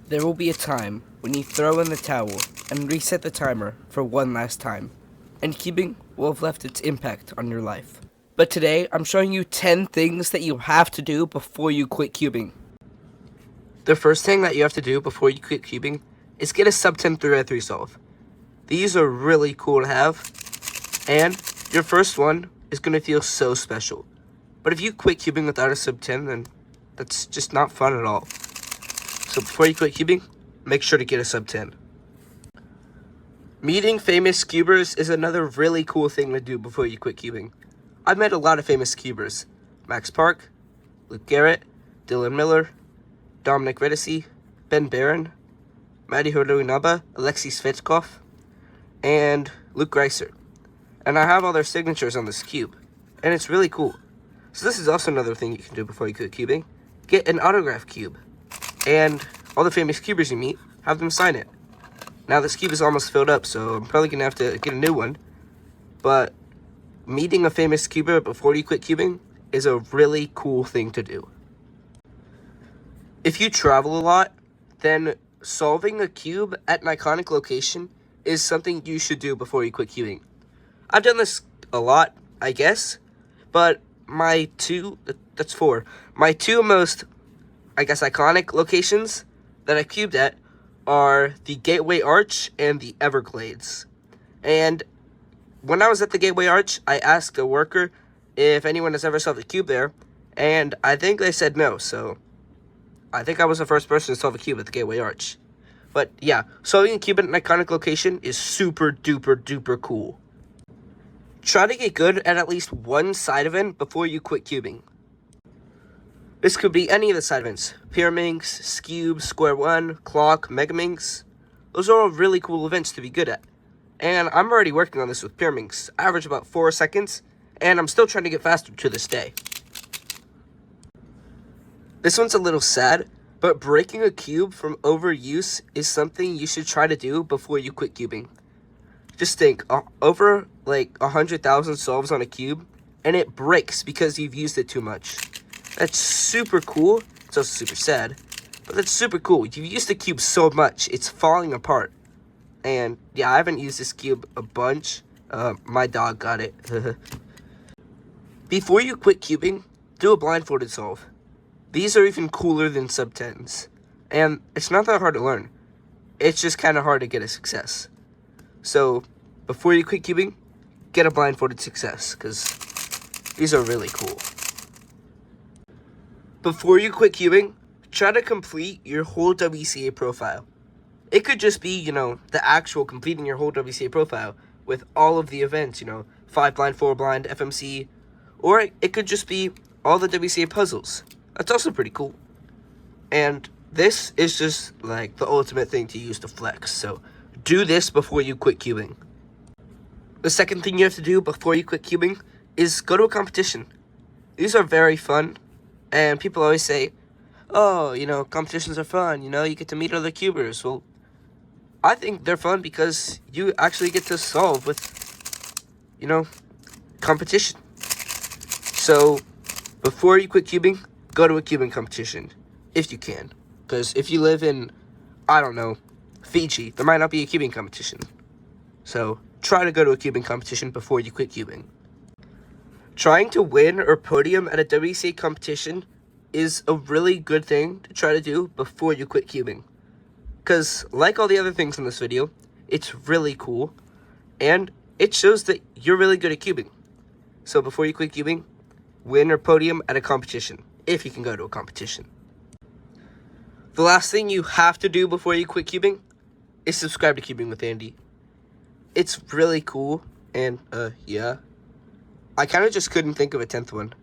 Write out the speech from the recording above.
There will be a time when you throw in the towel and reset the timer for one last time, and cubing will have left its impact on your life. But today, I'm showing you 10 things that you have to do before you quit cubing. The first thing that you have to do before you quit cubing is get a sub 10 3x3 solve. These are really cool to have, and your first one is going to feel so special. But if you quit cubing without a sub 10, then that's just not fun at all. So before you quit cubing, make sure to get a sub 10. Meeting famous cubers is another really cool thing to do before you quit cubing. I've met a lot of famous cubers. Max Park, Luke Garrett, Dylan Miller, Dominic Redisi, Ben Barron, Matti Hordo-Inaba, Alexei Svechkov, and Luke Greiser. And I have all their signatures on this cube, and it's really cool. So this is also another thing you can do before you quit cubing. Get an autograph cube, and all the famous cubers you meet, have them sign it. Now this cube is almost filled up, so I'm probably going to have to get a new one. But meeting a famous cuber before you quit cubing is a really cool thing to do. If you travel a lot, then solving a cube at an iconic location is something you should do before you quit cubing. I've done this a lot, I guess, but my two most, I guess, iconic locations that I cubed at are the Gateway Arch and the Everglades. And when I was at the Gateway Arch, I asked a worker if anyone has ever solved a cube there, and I think they said no, so I think I was the first person to solve a cube at the Gateway Arch. But yeah, solving a cube at an iconic location is super duper duper cool. Try to get good at least one side event before you quit cubing. This could be any of the side events: Pyraminx, Skewb, Square One, Clock, Megaminx. Those are all really cool events to be good at. And I'm already working on this with Pyraminx. I average about 4 seconds, and I'm still trying to get faster to this day. This one's a little sad, but breaking a cube from overuse is something you should try to do before you quit cubing. Just think, over like 100,000 solves on a cube, and it breaks because you've used it too much. That's super cool. It's also super sad, but that's super cool. You've used the cube so much, it's falling apart. And yeah, I haven't used this cube a bunch. My dog got it. Before you quit cubing, do a blindfolded solve. These are even cooler than sub 10s. And it's not that hard to learn. It's just kind of hard to get a success. So, before you quit cubing, get a blindfolded success, because these are really cool. Before you quit cubing, try to complete your whole WCA profile. It could just be, the actual completing your whole WCA profile with all of the events, 5 blind, 4 blind, FMC, or it could just be all the WCA puzzles. That's also pretty cool. And this is just like the ultimate thing to use to flex, so do this before you quit cubing. The second thing you have to do before you quit cubing is go to a competition. These are very fun, and people always say, oh, competitions are fun, you get to meet other cubers. Well, I think they're fun because you actually get to solve with, competition. So, before you quit cubing, go to a cubing competition, if you can. Because if you live in, Fiji, there might not be a cubing competition. So, try to go to a cubing competition before you quit cubing. Trying to win or podium at a WCA competition is a really good thing to try to do before you quit cubing. Because, like all the other things in this video, it's really cool, and it shows that you're really good at cubing. So before you quit cubing, win or podium at a competition, if you can go to a competition. The last thing you have to do before you quit cubing is subscribe to Cubing with Andy. It's really cool, and yeah, I kind of just couldn't think of a 10th one.